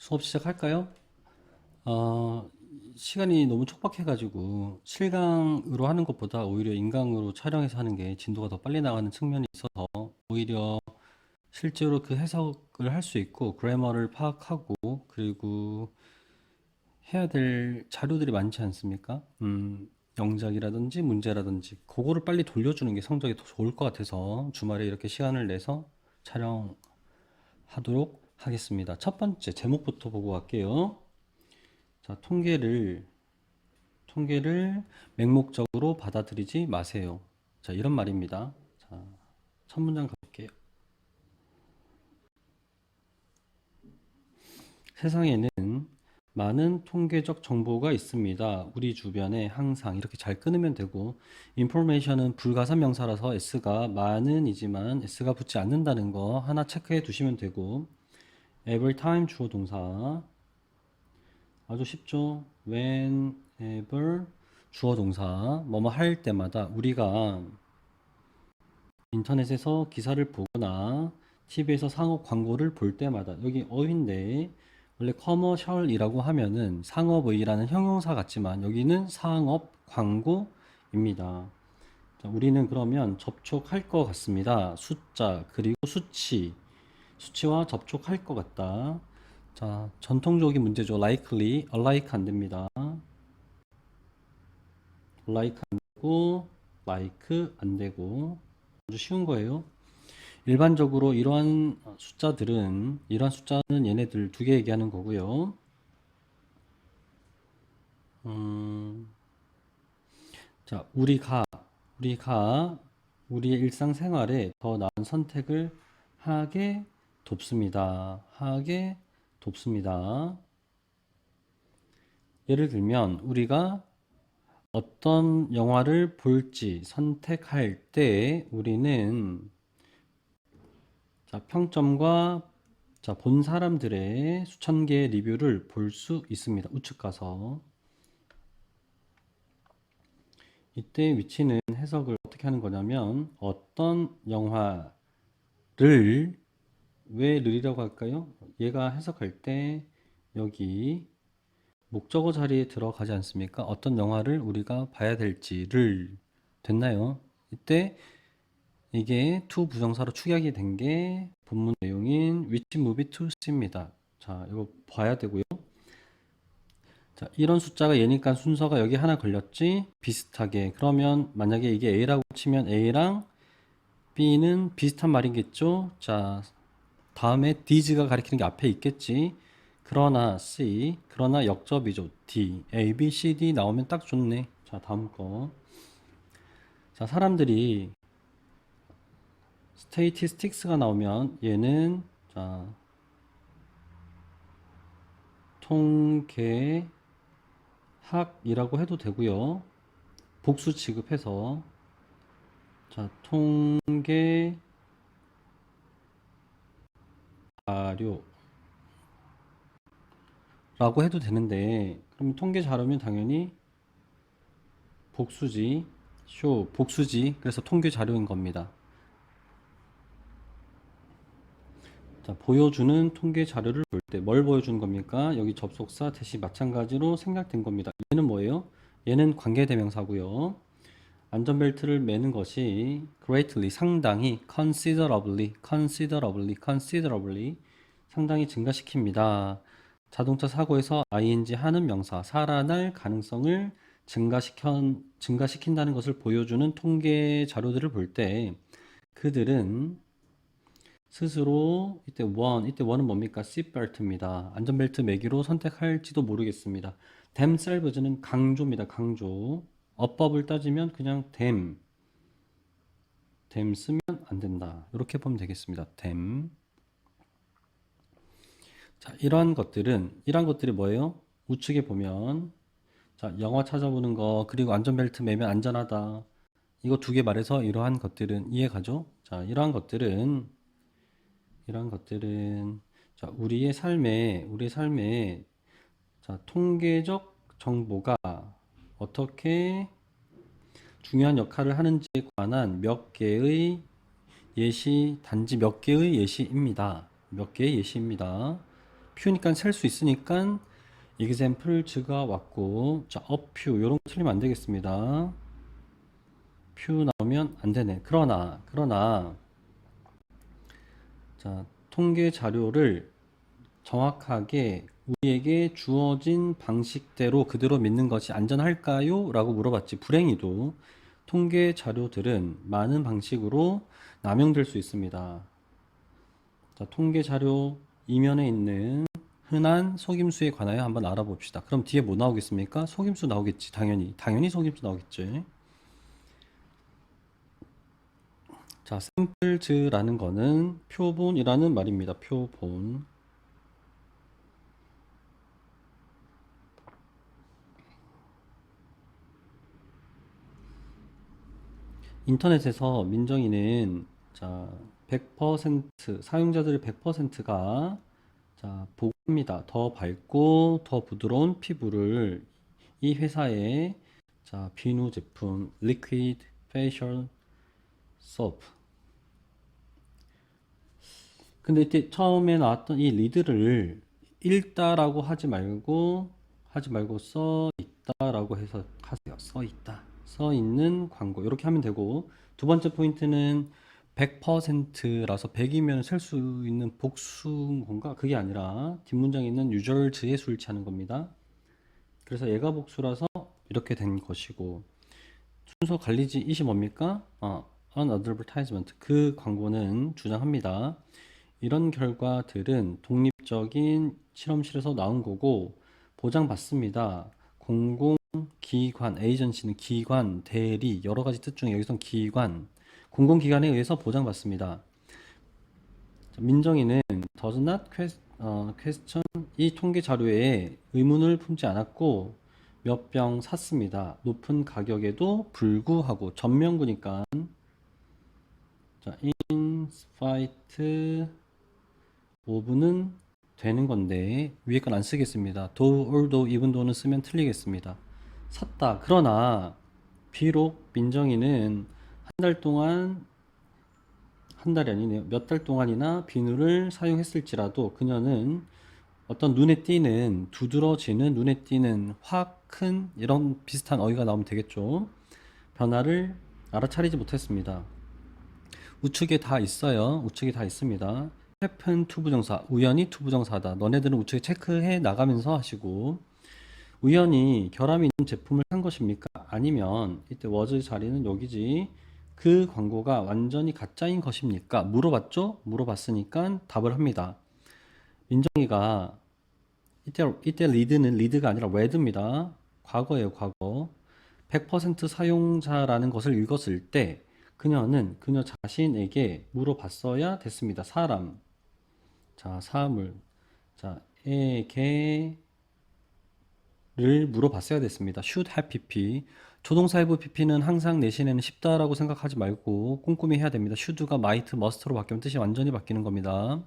수업 시작할까요? 어, 시간이 너무 촉박해가지고 실강으로 하는 것보다 오히려 인강으로 촬영해서 하는 게 진도가 더 빨리 나가는 측면이 있어서 오히려 실제로 그 해석을 할 수 있고 그래머를 파악하고 그리고 해야 될 자료들이 많지 않습니까? 영작이라든지 문제라든지 그거를 빨리 돌려주는 게 성적이 더 좋을 것 같아서 주말에 이렇게 시간을 내서 촬영하도록 하겠습니다. 첫 번째 제목부터 보고 갈게요. 자, 통계를 맹목적으로 받아들이지 마세요. 자, 이런 말입니다. 자, 첫 문장 가볼게요. 세상에는 많은 통계적 정보가 있습니다. 우리 주변에 항상 이렇게 잘 끊으면 되고, information은 불가산 명사라서 s가 많은이지만 s가 붙지 않는다는 거 하나 체크해 두시면 되고, every time 주어 동사 아주 쉽죠. whenever 주어 동사 뭐뭐 할 때마다 우리가 인터넷에서 기사를 보거나 TV에서 상업 광고를 볼 때마다 여기 어휘인데 원래 커머셜이라고 하면은 상업의라는 형용사 같지만 여기는 상업 광고입니다. 자, 우리는 그러면 접촉할 것 같습니다. 숫자 그리고 수치와 접촉할 것 같다. 자, 전통적인 문제죠. likely, alike 안 됩니다. like 안 되고 like 안 되고 아주 쉬운 거예요. 일반적으로 이러한 숫자는 얘네들 두 개 얘기하는 거고요. 음, 자, 우리가 우리의 일상생활에 더 나은 선택을 하게 돕습니다. 예를 들면 우리가 어떤 영화를 볼지 선택할 때 우리는 자, 평점과 자, 본 사람들의 수천 개의 리뷰를 볼 수 있습니다. 우측 가서. 이때 위치는 해석을 어떻게 하는 거냐면 어떤 영화를 왜 를이라고 할까요? 얘가 해석할 때 여기 목적어 자리에 들어가지 않습니까? 어떤 영화를 우리가 봐야 될지를 됐나요? 이때 이게 to 부정사로 축약이 된 게 본문 내용인 which movie to see입니다. 자, 이거 봐야 되고요. 자, 이런 숫자가 얘니까 순서가 여기 하나 걸렸지? 비슷하게. 그러면 만약에 이게 A라고 치면 A랑 B는 비슷한 말이겠죠? 자, 다음에 D즈가 가리키는 게 앞에 있겠지? 그러나 역접이죠. D, A, B, C, D 나오면 딱 좋네. 자, 다음 거. 자, 사람들이 스테이티스틱스가 나오면 얘는 자, 통계학이라고 해도 되고요. 복수 취급해서 자, 통계 자료라고 해도 되는데 그러면 통계 자료면 당연히 복수지. 그래서 통계 자료인 겁니다. 자, 보여주는 통계 자료를 볼 때 뭘 보여주는 겁니까? 여기 접속사 대시 마찬가지로 생략된 겁니다. 얘는 뭐예요? 얘는 관계대명사고요. 안전벨트를 매는 것이 greatly 상당히 considerably 상당히 증가시킵니다. 자동차 사고에서 ing 하는 명사 살아날 가능성을 증가시킨다는 것을 보여주는 통계 자료들을 볼 때 그들은 스스로 이때 원은 뭡니까? seatbelt입니다. 안전벨트 매기로 선택할지도 모르겠습니다. themselves는 강조입니다. 강조. 어법을 따지면 그냥 them 쓰면 안 된다. 이렇게 보면 되겠습니다. them. 자, 이러한 것들이 뭐예요? 우측에 보면 자, 영어 찾아보는 거 그리고 안전벨트 매면 안전하다. 이거 두 개 말해서 이러한 것들은 이해가죠? 자, 이러한 것들은 자, 우리의 삶에 자, 통계적 정보가 어떻게 중요한 역할을 하는지에 관한 단지 몇 개의 예시입니다. 몇 개의 예시입니다. 퓨니까 셀 수 있으니까 examples가 왔고, 자, a few 요런 거 틀리면 안 되겠습니다. few 나오면 안 되네. 그러나 자, 통계 자료를 정확하게 우리에게 주어진 방식대로 그대로 믿는 것이 안전할까요? 라고 물어봤지. 불행히도 통계 자료들은 많은 방식으로 남용될 수 있습니다. 자, 통계 자료 이면에 있는 흔한 속임수에 관하여 한번 알아봅시다. 그럼 뒤에 뭐 나오겠습니까? 속임수 나오겠지. 당연히 속임수 나오겠지. 자, 샘플즈라는 거는 표본이라는 말입니다. 표본. 인터넷에서 민정이는 자, 100% 사용자들의 100%가 자, 보고합니다. 더 밝고 더 부드러운 피부를 이 회사의 자, 비누 제품 리퀴드 페이셜 소프. 근데 이때 처음에 나왔던 이 리드를 읽다라고 하지 말고 써 있다라고 해서 하세요. 써 있다. 써 있는 광고. 이렇게 하면 되고, 두 번째 포인트는 100%라서 100이면 셀 수 있는 복수인 건가? 그게 아니라 뒷문장에 있는 유저즈의 수를 취하는 겁니다. 그래서 얘가 복수라서 이렇게 된 것이고, 순서 관리지 이시 뭡니까? an advertisement. 그 광고는 주장합니다. 이런 결과들은 독립적인 실험실에서 나온 거고 보장받습니다. 공공기관, 에이전시는 기관, 대리, 여러 가지 뜻 중에 여기선 기관, 공공기관에 의해서 보장받습니다. 민정이는 does not question 이 통계 자료에 의문을 품지 않았고 몇 병 샀습니다. 높은 가격에도 불구하고 전명구니까 자, in spite of는 되는 건데 위에 건 안 쓰겠습니다. though, although, even though는 쓰면 틀리겠습니다. 샀다. 그러나 비록 민정이는 한 달 동안 한 달이 아니네요. 몇 달 동안이나 비누를 사용했을지라도 그녀는 어떤 눈에 띄는 두드러지는 눈에 띄는 확 큰 이런 비슷한 어휘가 나오면 되겠죠. 변화를 알아차리지 못했습니다. 우측에 다 있어요. 우측에 다 있습니다. happen 투부정사, 우연히 투부정사다. 너네들은 우측에 체크해 나가면서 하시고, 우연히 결함이 있는 제품을 산 것입니까? 아니면 이때 was 자리는 여기지. 그 광고가 완전히 가짜인 것입니까? 물어봤죠? 물어봤으니까 답을 합니다. 민정이가 이때 리드는 리드가 아니라 where입니다. 과거예요, 과거. 100% 사용자라는 것을 읽었을 때 그녀는 그녀 자신에게 물어봤어야 됐습니다. 사람. 자, 사물. 자, 에게를 물어봤어야 됐습니다. should have pp. 조동사 have pp는 항상 내신에는 쉽다라고 생각하지 말고 꼼꼼히 해야 됩니다. should가 might, must로 바뀌면 뜻이 완전히 바뀌는 겁니다.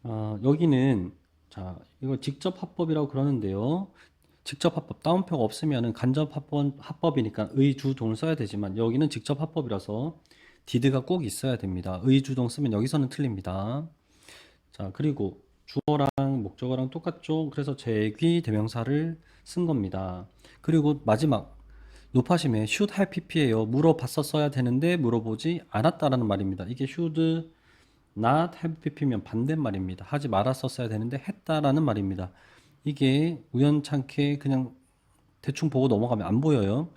여기는 자, 이거 직접 합법이라고 그러는데요. 직접 합법, 따옴표가 없으면은 간접 합법이니까 의주동을 써야 되지만 여기는 직접 합법이라서 did가 꼭 있어야 됩니다. 의주동 쓰면 여기서는 틀립니다. 자, 그리고 주어랑 목적어랑 똑같죠? 그래서 제귀 대명사를 쓴 겁니다. 그리고 마지막 높아심에 should have pp예요. 물어봤었어야 되는데 물어보지 않았다라는 말입니다. 이게 should not have pp면 반대말입니다. 하지 말았었어야 되는데 했다라는 말입니다. 이게 우연찮게 그냥 대충 보고 넘어가면 안 보여요.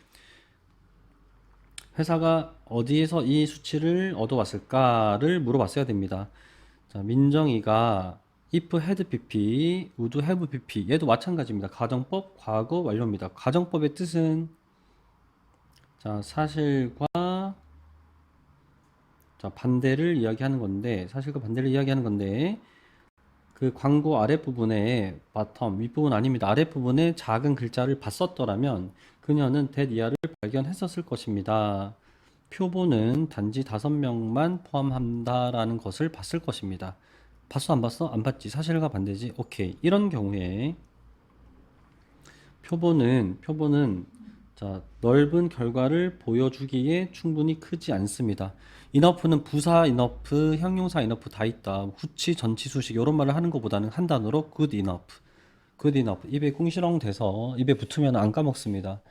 회사가 어디에서 이 수치를 얻어왔을까를 물어봤어야 됩니다. 자, 민정이가 if had pp, would have pp 얘도 마찬가지입니다. 가정법 과거 완료입니다. 가정법의 뜻은 자, 사실과 자, 반대를 이야기하는 건데 사실과 반대를 이야기하는 건데 그 광고 아랫부분에 bottom, 윗부분 아닙니다. 아랫부분에 작은 글자를 봤었더라면 그녀는 that 이하를 발견했었을 것입니다. 표본은 단지 5명만 포함한다라는 것을 봤을 것입니다. 봤어, 안 봤어? 안 봤지. 사실과 반대지. 오케이. 이런 경우에 표본은 자, 넓은 결과를 보여주기에 충분히 크지 않습니다. enough는 부사 enough, 형용사 enough 다 있다. 후치, 전치, 수식 이런 말을 하는 것보다는 한 단어로 good enough, good enough 입에 궁시렁 돼서 입에 붙으면 안 까먹습니다.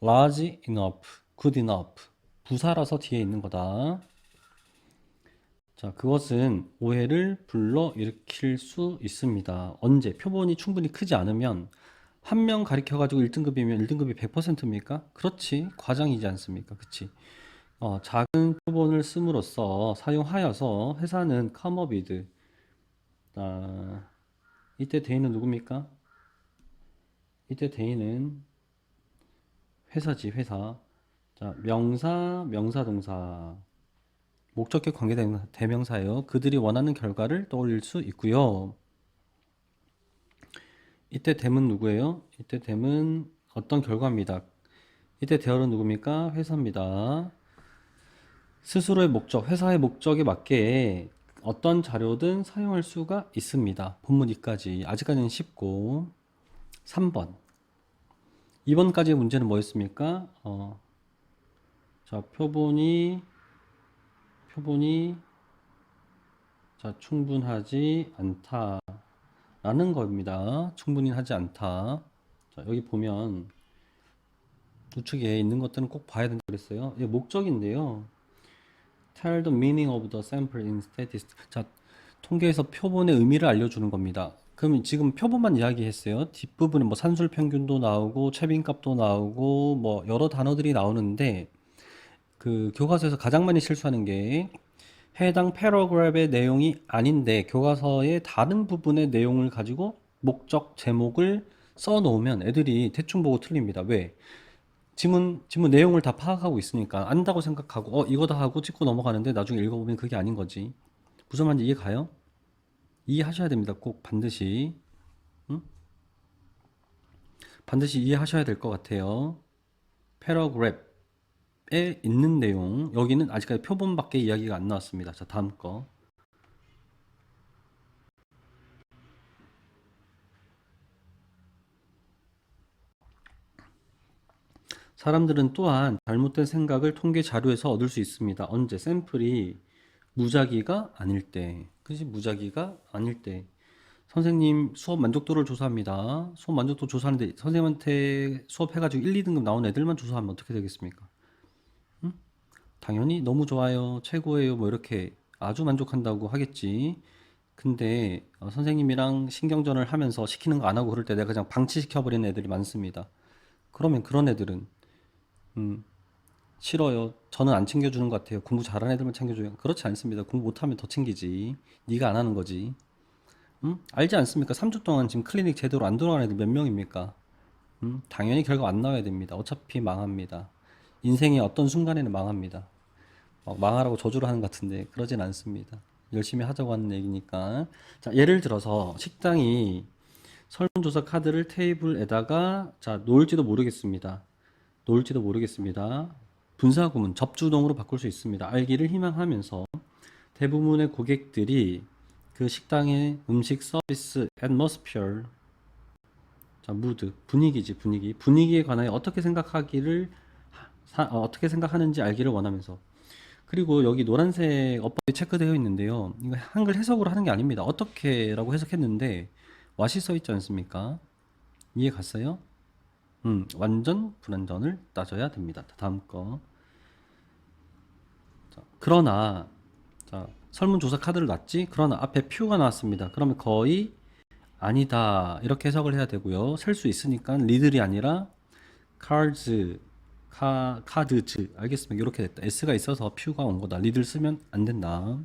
large enough, good enough 부사라서 뒤에 있는 거다. 자, 그것은 오해를 불러일으킬 수 있습니다. 언제? 표본이 충분히 크지 않으면 한 명 가리켜가지고 1등급이면 1등급이 100%입니까? 그렇지. 과장이지 않습니까? 그치? 작은 표본을 씀으로써 사용하여서 회사는 come up with. 이때 대인은 누굽니까? 이때 대인은 회사지, 회사. 자, 명사, 명사동사. 목적격 관계대명사예요. 그들이 원하는 결과를 떠올릴 수 있고요. 이때 댐은 누구예요? 이때 댐은 어떤 결과입니다. 이때 대어는 누굽니까? 회사입니다. 스스로의 목적, 회사의 목적에 맞게 어떤 자료든 사용할 수가 있습니다. 본문 2까지. 아직까지는 쉽고. 3번. 2번까지의 문제는 뭐였습니까? 자, 표본이 자, 충분하지 않다라는 겁니다. 충분히 하지 않다. 자, 여기 보면 우측에 있는 것들은 꼭 봐야 된다고 그랬어요. 이게 목적인데요. Tell the meaning of the sample in statistics. 자, 통계에서 표본의 의미를 알려주는 겁니다. 그럼 지금 표본만 이야기했어요. 뒷부분은 뭐 산술 평균도 나오고 최빈값도 나오고 뭐 여러 단어들이 나오는데 그 교과서에서 가장 많이 실수하는 게 해당 패러그래프의 내용이 아닌데 교과서의 다른 부분의 내용을 가지고 목적 제목을 써 놓으면 애들이 대충 보고 틀립니다. 왜? 지문 내용을 다 파악하고 있으니까 안다고 생각하고 이거다 하고 찍고 넘어가는데 나중에 읽어보면 그게 아닌 거지. 무슨 말인지 이해 가요? 이해하셔야 됩니다. 꼭 반드시. 응? 반드시 이해하셔야 될 것 같아요. 패러그래프에 있는 내용, 여기는 아직까지 표본밖에 이야기가 안 나왔습니다. 자, 다음 거. 사람들은 또한 잘못된 생각을 통계 자료에서 얻을 수 있습니다. 언제? 샘플이 무작위가 아닐 때. 그지? 무작위가 아닐 때. 선생님 수업 만족도를 조사합니다. 수업 만족도 조사하는데 선생님한테 수업해가지고 1, 2등급 나온 애들만 조사하면 어떻게 되겠습니까? 응? 당연히 너무 좋아요, 최고예요, 뭐 이렇게 아주 만족한다고 하겠지. 근데 선생님이랑 신경전을 하면서 시키는 거 안 하고 그럴 때 내가 그냥 방치시켜버리는 애들이 많습니다. 그러면 그런 애들은 싫어요. 저는 안 챙겨주는 것 같아요. 공부 잘하는 애들만 챙겨줘요. 그렇지 않습니다. 공부 못하면 더 챙기지. 네가 안 하는 거지. 알지 않습니까? 3주 동안 지금 클리닉 제대로 안 돌아가는 애들 몇 명입니까? 당연히 결과 안 나와야 됩니다. 어차피 망합니다. 인생의 어떤 순간에는 망합니다. 망하라고 저주를 하는 것 같은데 그러진 않습니다. 열심히 하자고 하는 얘기니까. 자, 예를 들어서 식당이 설문조사 카드를 테이블에다가 자, 놓을지도 모르겠습니다. 분사구문 접주동으로 바꿀 수 있습니다. 알기를 희망하면서 대부분의 고객들이 그 식당의 음식 서비스 atmosphere, 자, 무드 분위기에 관하여 어떻게 어떻게 생각하는지 알기를 원하면서. 그리고 여기 노란색 어법이 체크되어 있는데요. 이거 한글 해석으로 하는 게 아닙니다. 어떻게라고 해석했는데 왓이 써 있지 않습니까? 이해 갔어요? 완전 불완전을 따져야 됩니다. 다음 거. 자, 그러나 자, 설문조사 카드를 놨지? 그러나 앞에 퓨가 나왔습니다. 그러면 거의 아니다 이렇게 해석을 해야 되고요. 셀 수 있으니까 리들이 아니라 cards, 카드즈. 알겠습니다. 이렇게 됐다. S가 있어서 퓨가 온 거다. 리들 쓰면 안 된다.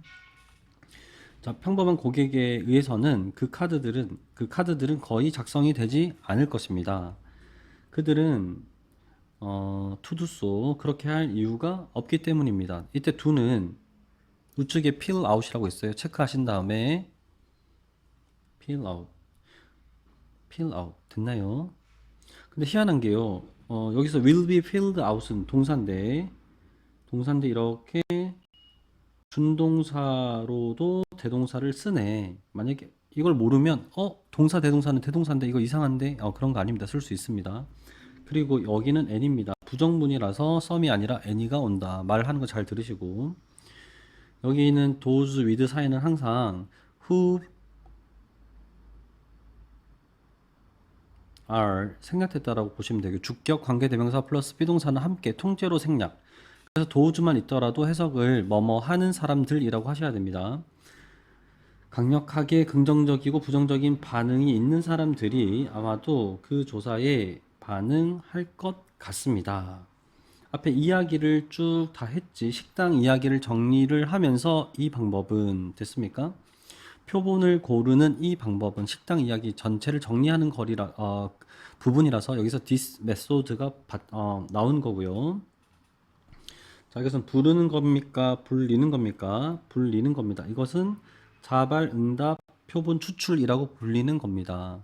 자, 평범한 고객에 의해서는 그 카드들은 거의 작성이 되지 않을 것입니다. 그들은 투두소 그렇게 할 이유가 없기 때문입니다. 이때 do는 우측에 fill out이라고 있어요. 체크하신 다음에 fill out 됐나요? 근데 희한한 게요. 여기서 will be filled out은 동사인데 이렇게 준동사로도 대동사를 쓰네. 만약에 이걸 모르면 동사 대동사는 대동사인데 이거 이상한데 그런 거 아닙니다. 쓸 수 있습니다. 그리고 여기는 n입니다. 부정문이라서 some이 아니라 any가 온다. 말하는 거 잘 들으시고 여기는 those with 사이는 항상 who are 생략됐다라고 보시면 되고 주격 관계대명사 플러스 비동사는 함께 통째로 생략. 그래서 도우즈만 있더라도 해석을 뭐뭐 하는 사람들이라고 하셔야 됩니다. 강력하게 긍정적이고 부정적인 반응이 있는 사람들이 아마도 그 조사에 반응할 것 같습니다. 앞에 이야기를 쭉 다 했지. 식당 이야기를 정리를 하면서 이 방법은 됐습니까? 표본을 고르는 이 방법은 식당 이야기 전체를 정리하는 부분이라서 여기서 this method가 나온 거고요. 자, 이것은 부르는 겁니까? 불리는 겁니까? 불리는 겁니다. 이것은 자발, 응답, 표본 추출이라고 불리는 겁니다.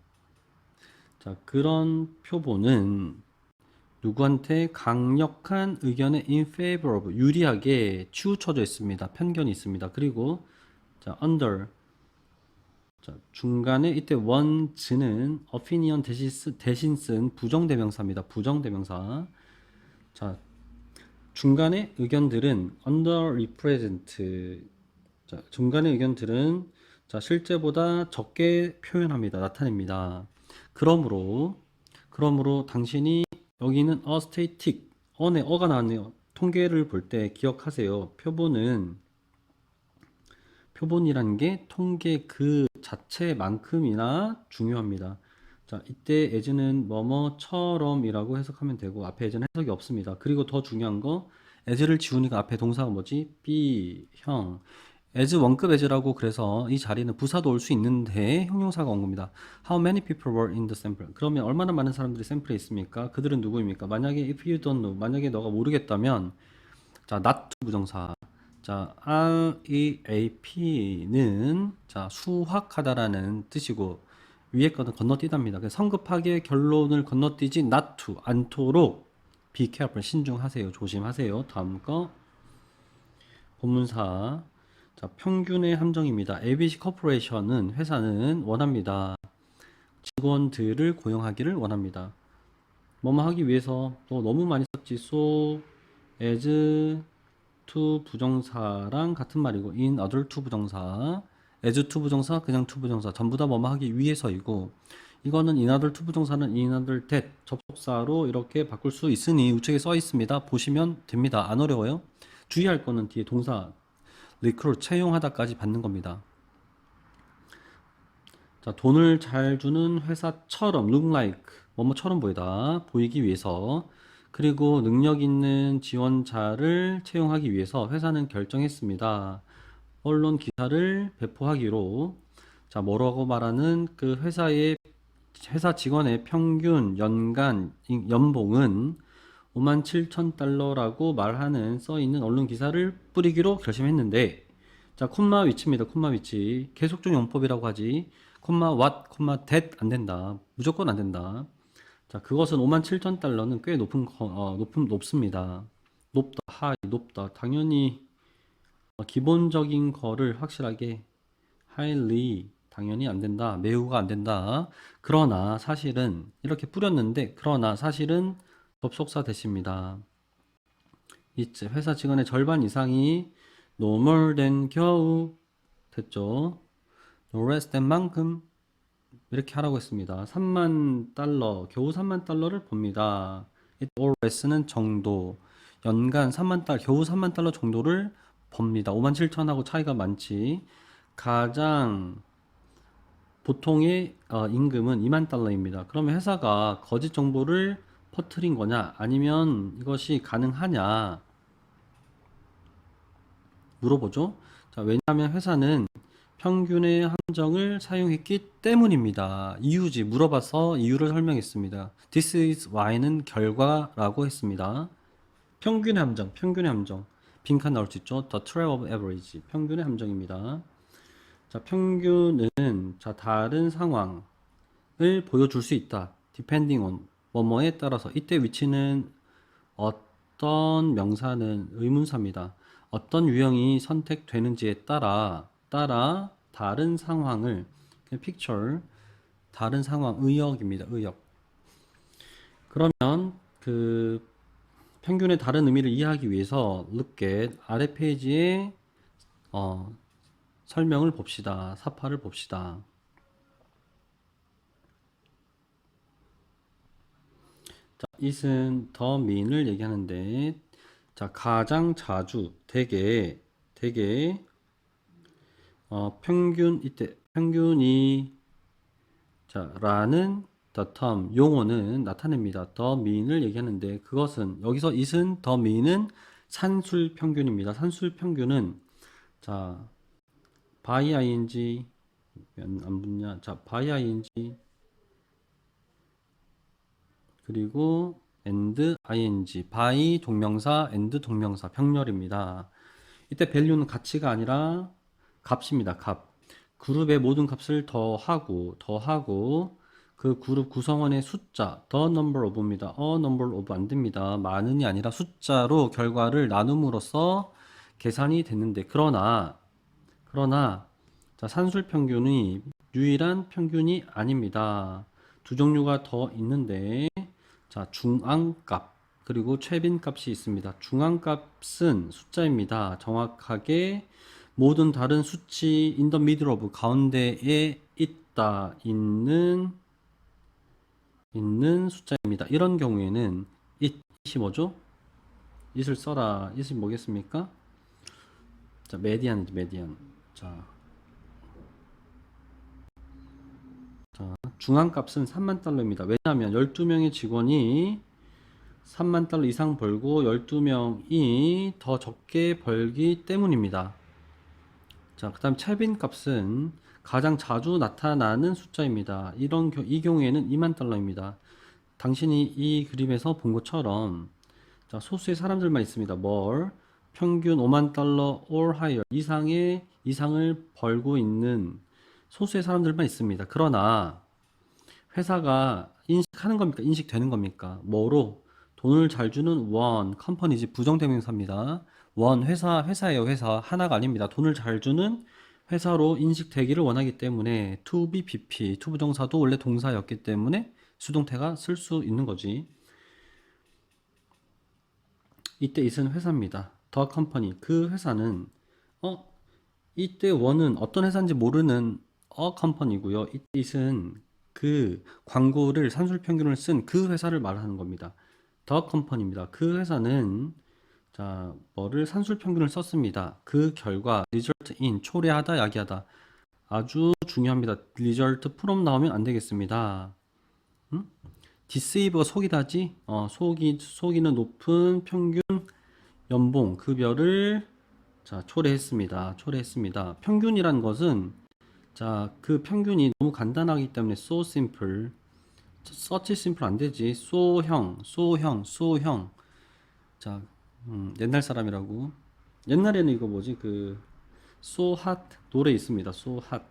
자, 그런 표본은 누구한테 강력한 의견에 in favor of, 유리하게 치우쳐져 있습니다. 편견이 있습니다. 그리고 자, under, 자, 중간에 이때 one's는 opinion 대신 쓴 부정대명사입니다. 부정대명사. 자, 중간의 의견들은 underrepresent. 자, 중간의 의견들은 자, 실제보다 적게 표현합니다. 나타냅니다. 그러므로 당신이 여기는 a static, 어네 어가 나왔네요. 통계를 볼 때 기억하세요. 표본이라는 게 통계 그 자체만큼이나 중요합니다. 자, 이때 as는 뭐뭐처럼이라고 해석하면 되고 앞에 as는 해석이 없습니다. 그리고 더 중요한 거 as를 지우니까 앞에 동사가 뭐지? be, 형. as 원급 as라고 그래서 이 자리는 부사도 올 수 있는데 형용사가 온 겁니다. How many people were in the sample? 그러면 얼마나 많은 사람들이 샘플에 있습니까? 그들은 누구입니까? 만약에 if you don't know, 만약에 너가 모르겠다면 자, not to 부정사. 자, REAP는 자, 수확하다라는 뜻이고 위에 거는 건너뛰답니다. 그래서 성급하게 결론을 건너뛰지 not to 않도록 be careful 신중하세요. 조심하세요. 다음 거 본문사. 자, 평균의 함정입니다. ABC 코퍼레이션은 회사는 원합니다. 직원들을 고용하기를 원합니다. 뭐뭐 하기 위해서 또 너무 많이 썼지. so, as to 부정사랑 같은 말이고 in order to 부정사, as to 부정사, 그냥 to 부정사 전부 다 뭐뭐 하기 위해서이고 이거는 in order to 부정사는 in order that 접속사로 이렇게 바꿀 수 있으니 우측에 써 있습니다. 보시면 됩니다. 안 어려워요. 주의할 거는 뒤에 동사 recruit 채용하다까지 받는 겁니다. 자, 돈을 잘 주는 회사처럼 look like 뭐뭐처럼 보이기 위해서 그리고 능력 있는 지원자를 채용하기 위해서 회사는 결정했습니다. 언론 기사를 배포하기로 자, 뭐라고 말하는 그 회사 직원의 평균 연간 연봉은 57,000달러라고 말하는 써 있는 언론 기사를 뿌리기로 결심했는데 자, 콤마 위치입니다. 콤마 위치. 계속적 용법이라고 하지. 콤마 what, 콤마 that 안 된다. 무조건 안 된다. 자, 그것은 57,000달러는 꽤 높습니다. 높다, high, 높다. 당연히 기본적인 거를 확실하게 highly 당연히 안 된다. 매우가 안 된다. 그러나 사실은 이렇게 뿌렸는데 그러나 사실은 접속사 대시입니다. 이제 회사 직원의 절반 이상이 no more than 겨우 됐죠. no less than 만큼 이렇게 하라고 했습니다. 3만 달러, 겨우 3만 달러를 봅니다. or less는 정도, 연간 3만 달러, 겨우 3만 달러 정도를 법니다. 57,000하고 차이가 많지. 가장 보통의 임금은 2만 달러입니다. 그러면 회사가 거짓 정보를 퍼뜨린 거냐, 아니면 이것이 가능하냐 물어보죠. 자, 왜냐하면 회사는 평균의 함정을 사용했기 때문입니다. 이유지 물어봐서 이유를 설명했습니다. This is why는 결과라고 했습니다. 평균의 함정, 평균의 함정. 빈칸 나올 수 있죠. The trap of average. 평균의 함정입니다. 자, 평균은 자, 다른 상황을 보여줄 수 있다. Depending on 뭐뭐에 따라서 이때 위치는 어떤 명사는 의문사입니다. 어떤 유형이 선택되는지에 따라 다른 상황을 picture 다른 상황 의역입니다. 의역. 그러면 그 평균의 다른 의미를 이해하기 위해서 look at 아래 페이지에 설명을 봅시다. 사파를 봅시다. 자, it은 the mean을 얘기하는데, 자, 가장 자주, 대개, 평균, 이때, 평균이, 자, 라는 the term, 용어는 나타냅니다. the mean을 얘기하는데, 그것은, 여기서 it은, the mean은 산술 평균입니다. 산술 평균은, 자, by ing, 안 붙냐? 자, by ing, 그리고 and ing, by 동명사, and 동명사, 병렬입니다. 이때 value는 가치가 아니라 값입니다. 값. 그룹의 모든 값을 더하고 그 그룹 구성원의 숫자, the number of입니다. a number of 안 됩니다. 많은이 아니라 숫자로 결과를 나눔으로써 계산이 됐는데, 그러나 자, 산술 평균이 유일한 평균이 아닙니다. 두 종류가 더 있는데, 자, 중앙값 그리고 최빈값이 있습니다. 중앙값은 숫자입니다. 정확하게 모든 다른 수치 in the middle of 가운데에 있는 숫자입니다. 이런 경우에는 it이 뭐죠? it을 써라. it이 뭐겠습니까? 자, 메디안이죠, 메디안. 자, 중앙값은 3만 달러입니다. 왜냐하면 12명의 직원이 3만 달러 이상 벌고 12명이 더 적게 벌기 때문입니다. 자, 그 다음 최빈 값은 가장 자주 나타나는 숫자입니다. 이 경우에는 2만 달러입니다. 당신이 이 그림에서 본 것처럼, 자, 소수의 사람들만 있습니다. more, 평균 5만 달러 or higher, 이상을 벌고 있는 소수의 사람들만 있습니다. 그러나 회사가 인식하는 겁니까? 인식되는 겁니까? 뭐로? 돈을 잘 주는 원, 컴퍼니지, 부정대명사입니다. 원, 회사예요, 회사. 하나가 아닙니다. 돈을 잘 주는 회사로 인식되기를 원하기 때문에 to be PP, to 부정사도 원래 동사였기 때문에 수동태가 쓸 수 있는 거지. 이때 it은 회사입니다. the company, 그 회사는 이때 원은 어떤 회사인지 모르는 컴퍼니고요. 이때 it은 그 광고를 산술평균을 쓴 그 회사를 말하는 겁니다. 더 컴퍼니입니다. 그 회사는 자, 뭐를 산술평균을 썼습니다. 그 결과 result in 초래하다, 야기하다 아주 중요합니다. result from 나오면 안 되겠습니다. deceive가 속이다지. 속이는 높은 평균 연봉 급여를 자, 초래했습니다. 평균이란 것은 자, 그 평균이 너무 간단하기 때문에 so simple, such simple 안 되지. 소형. 자, 옛날 사람이라고. 옛날에는 이거 뭐지? 그 so hot 노래 있습니다. so hot.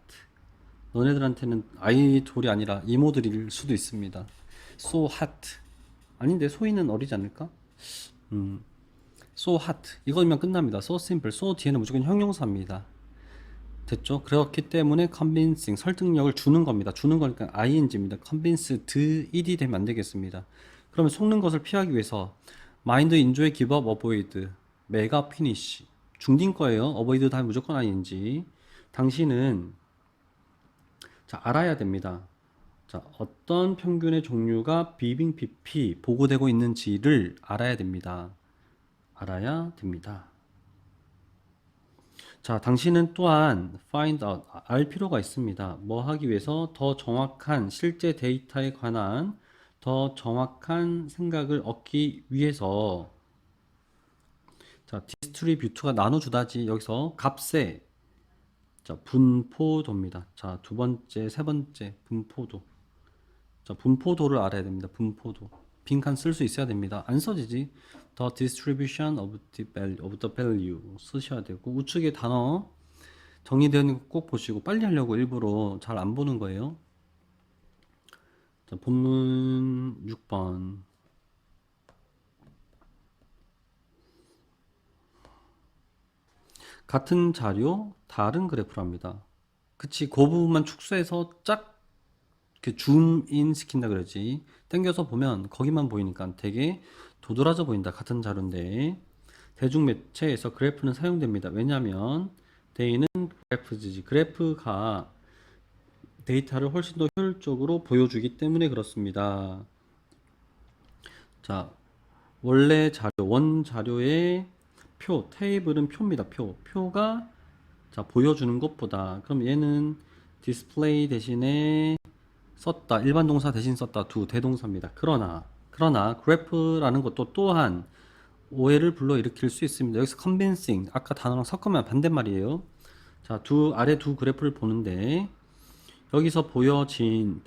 너네들한테는 아이돌이 아니라 이모들일 수도 있습니다. so hot. 아닌데 소희는 어리지 않을까? so hot. 이거면 끝납니다. so simple. so 뒤에는 무조건 형용사입니다. 됐죠? 그렇기 때문에 convincing, 설득력을 주는 겁니다. 주는 거니까 ing입니다. convinced, ed 되면 안 되겠습니다. 그러면 속는 것을 피하기 위해서 mind, enjoy, give up, avoid, mega, finish 중딩 거예요. avoid 다 무조건 ing. 당신은 자, 알아야 됩니다. 자, 어떤 평균의 종류가 비빙 PP 보고되고 있는지를 알아야 됩니다. 자, 당신은 또한 find out, 알 필요가 있습니다. 뭐 하기 위해서? 더 정확한 실제 데이터에 관한 더 정확한 생각을 얻기 위해서. 자, distribute가 나눠주다지. 여기서 값의 자, 분포도입니다. 자, 두 번째, 세 번째 분포도. 자, 분포도를 알아야 됩니다. 분포도. 빈칸 쓸 수 있어야 됩니다. 안 써지지. The distribution of the value 쓰셔야 되고, 우측에 단어 정리되어 있는 거 꼭 보시고, 빨리 하려고 일부러 잘 안 보는 거예요. 자, 본문 6번. 같은 자료, 다른 그래프랍니다. 그치, 그 부분만 축소해서 쫙 줌인 시킨다 그러지. 당겨서 보면 거기만 보이니까 되게 도드라져 보인다. 같은 자료인데 대중매체에서 그래프는 사용됩니다. 왜냐하면 데이는 그래프지. 그래프가 데이터를 훨씬 더 효율적으로 보여주기 때문에 그렇습니다. 자, 원래 자료, 원 자료의 표, 테이블은 표입니다. 표가 자, 보여주는 것보다 그럼 얘는 디스플레이 대신에 썼다. 일반 동사 대신 썼다. 두 대동사입니다. 그러나 그래프라는 것도 또한 오해를 불러일으킬 수 있습니다. 여기서 convincing 아까 단어랑 섞으면 반대말이에요. 자, 아래 두 그래프를 보는데 여기서 보여진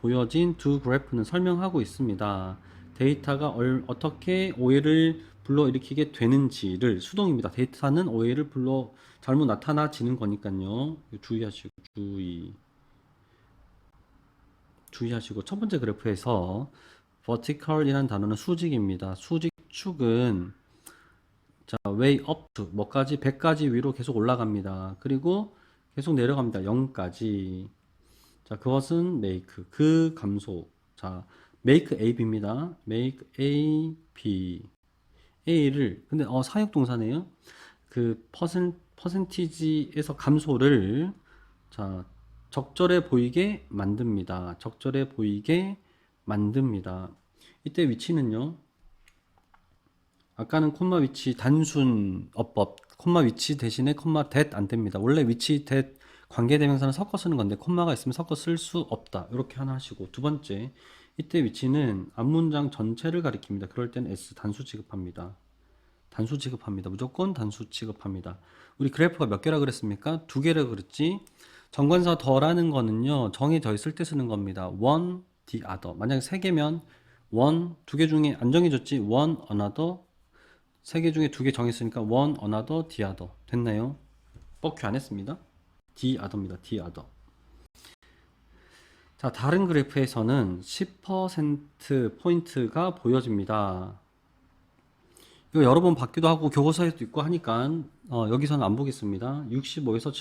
두 그래프는 설명하고 있습니다. 데이터가 어떻게 오해를 불러일으키게 되는지를 수동입니다. 데이터는 오해를 잘못 나타나지는 거니까요. 주의하시고 첫 번째 그래프에서 vertical이라는 단어는 수직입니다. 수직 축은 자, way up to 뭐까지 100까지 위로 계속 올라갑니다. 그리고 계속 내려갑니다. 0까지. 자, 그것은 make 그 감소. 자, make A B입니다. make A B. A를 근데 사역 동사네요. 그 퍼센티지에서 감소를 자, 적절해 보이게 만듭니다. 적절해 보이게 만듭니다. 이때 위치는요. 아까는 콤마 위치 단순 어법 콤마 위치 대신에 콤마 that 안 됩니다. 원래 위치 that 관계대명사는 섞어 쓰는 건데 콤마가 있으면 섞어 쓸 수 없다. 이렇게 하나 하시고 두 번째 이때 위치는 앞문장 전체를 가리킵니다. 그럴 땐 S 단수 취급합니다. 단수 취급합니다. 무조건 단수 취급합니다. 우리 그래프가 몇 개라 그랬습니까? 두 개라 그랬지. 정관사 더라는 거는요. 정해져 있을 때 쓰는 겁니다. one, the other. 만약에 세 개면 one, 두 개 중에 안 정해졌지. one, another. 세 개 중에 두 개 정했으니까 one, another, the other. 됐나요? 뻑큐 안 했습니다. the other입니다. the other. 자, 다른 그래프에서는 10%포인트가 보여집니다. 이거 여러 번 받기도 하고 교과서에도 있고 하니까 여기서는 안 보겠습니다. 65에서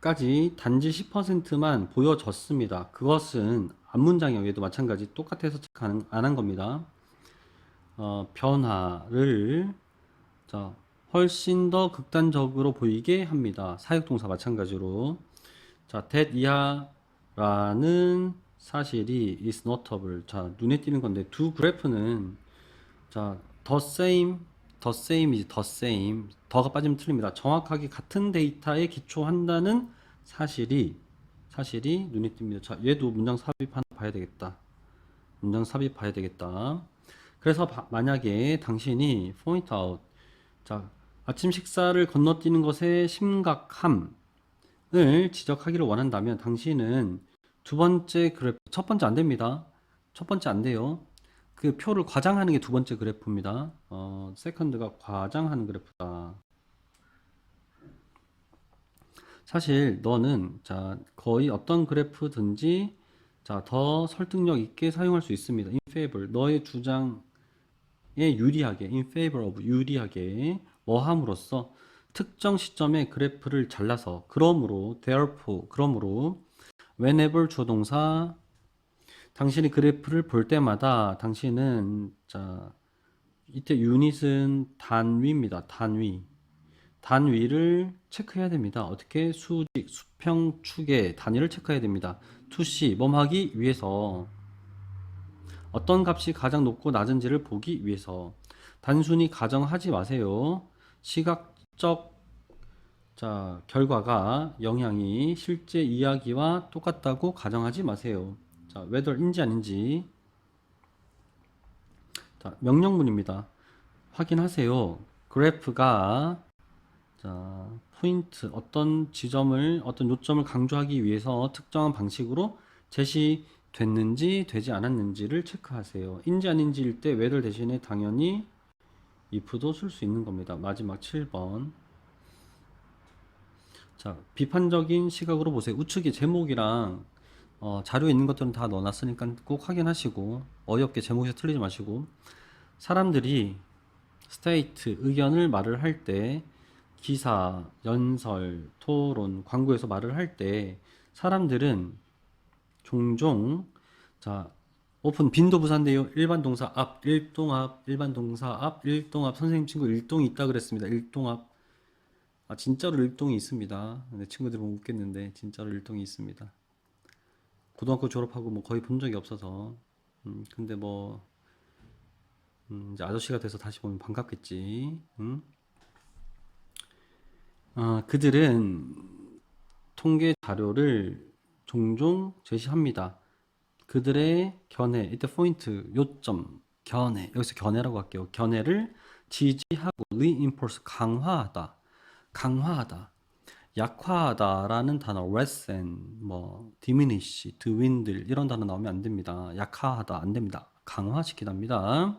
75%까지 단지 10%만 보여졌습니다. 그것은 앞문장의 외에도 마찬가지 똑같아서 체크 안 한 겁니다. 변화를 자, 훨씬 더 극단적으로 보이게 합니다. 사역동사 마찬가지로 자, that 이하라는 사실이 is notable. 자, 눈에 띄는 건데 두 그래프는 자, the same이지 the same. 더가 빠지면 틀립니다. 정확하게 같은 데이터에 기초한다는 사실이 눈에 띕니다. 자, 얘도 문장 삽입 하나 봐야 되겠다. 문장 삽입 봐야 되겠다. 그래서 만약에 당신이 point out 자, 아침 식사를 건너뛰는 것의 심각함을 지적하기를 원한다면 당신은 두 번째 그래프, 첫 번째 안 됩니다. 첫 번째 안 돼요. 그 표를 과장하는 게 두 번째 그래프입니다. 세컨드가 과장하는 그래프다. 사실 너는 자, 거의 어떤 그래프든지 자, 더 설득력 있게 사용할 수 있습니다. in favor 너의 주장에 유리하게 in favor of 유리하게 뭐 함으로써 특정 시점에 그래프를 잘라서 그러므로 therefore 그러므로 whenever 주동사 당신이 그래프를 볼 때마다 당신은 자 이때 유닛은 단위입니다. 단위를 체크해야 됩니다. 어떻게 수직 수평축의 단위를 체크해야 됩니다. 투시 뭐하기 위해서 어떤 값이 가장 높고 낮은지를 보기 위해서 단순히 가정하지 마세요. 시각적 자, 결과가 영향이 실제 이야기와 똑같다고 가정하지 마세요. 자, whether인지 아닌지. 자, 명령문입니다. 확인하세요. 그래프가 자, 포인트 어떤 지점을 어떤 요점을 강조하기 위해서 특정한 방식으로 제시됐는지 되지 않았는지를 체크하세요. 인지 아닌지일 때 whether 대신에 당연히 if도 쓸 수 있는 겁니다. 마지막 7번. 자, 비판적인 시각으로 보세요. 우측에 제목이랑 자료에 있는 것들은 다 넣어놨으니까 꼭 확인하시고 어이없게 제목에서 틀리지 마시고 사람들이 스테이트 의견을 말을 할 때 기사, 연설, 토론, 광고에서 말을 할 때 사람들은 종종 자 오픈 빈도 부사인데요. 일반 동사 앞, 일동합, 일반 동사 앞, 일동합. 선생님 친구 일동이 있다 그랬습니다. 일동합. 아, 진짜로 일동이 있습니다. 내 친구들 보면 웃겠는데, 진짜로 일동이 있습니다. 고등학교 졸업하고 뭐 거의 본 적이 없어서. 근데 뭐, 이제 아저씨가 돼서 다시 보면 반갑겠지. 그들은 통계 자료를 종종 제시합니다. 그들의 견해, 이때 포인트, 요점, 견해, 여기서 견해라고 할게요. 견해를 지지하고 reinforce, 강화하다, 강화하다, 약화하다라는 단어, lessen, 뭐 diminish, dwindle 이런 단어 나오면 안 됩니다. 약화하다 안 됩니다. 강화시키답니다.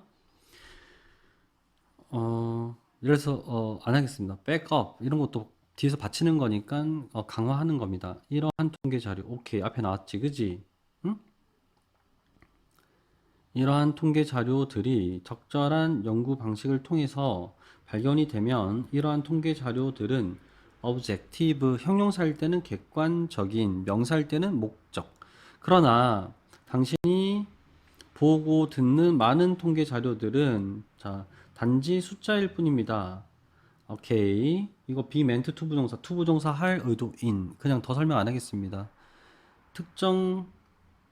그래서 안 하겠습니다. 백업 이런 것도 뒤에서 받치는 거니까 강화하는 겁니다. 이러한 통계 자료, 오케이 앞에 나왔지, 그지? 응? 이러한 통계 자료들이 적절한 연구 방식을 통해서 발견이 되면 이러한 통계 자료들은 objective, 형용사일 때는 객관적인, 명사일 때는 목적. 그러나 당신이 보고 듣는 많은 통계 자료들은 자, 단지 숫자일 뿐입니다. 오케이. 이거 be meant to 부정사, to 부정사 할 의도인. 그냥 더 설명 안 하겠습니다. 특정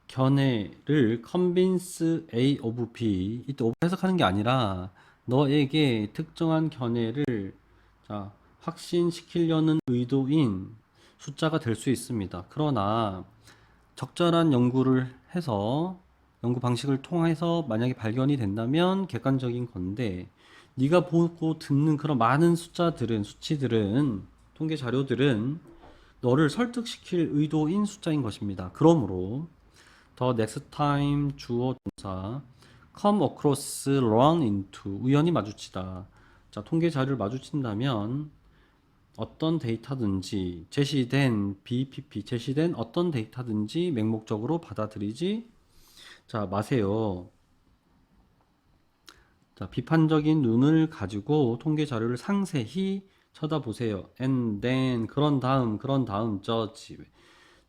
견해를 convince A of B. 이때 of 해석하는 게 아니라 너에게 특정한 견해를 자, 확신시키려는 의도인 숫자가 될 수 있습니다. 그러나 적절한 연구를 해서 연구 방식을 통해서 만약에 발견이 된다면 객관적인 건데 네가 보고 듣는 그런 많은 숫자들은 수치들은 통계 자료들은 너를 설득시킬 의도인 숫자인 것입니다. 그러므로 the next time 주어 동사 come across, run into 우연히 마주치다. 자, 통계 자료를 마주친다면 어떤 데이터든지 제시된 BPP 제시된 어떤 데이터든지 맹목적으로 받아들이지 자 마세요. 자, 비판적인 눈을 가지고 통계 자료를 상세히 쳐다보세요. And then 그런 다음 judge.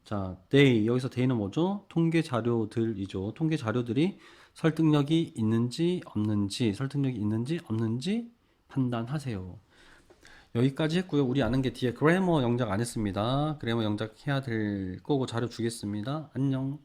자, they 여기서 they는 뭐죠? 통계 자료들이죠. 통계 자료들이 설득력이 있는지 없는지 판단하세요. 여기까지 했고요. 우리 아는 게 뒤에 그래머 영작 안 했습니다. 그래머 영작 해야 될 거고 자료 주겠습니다. 안녕.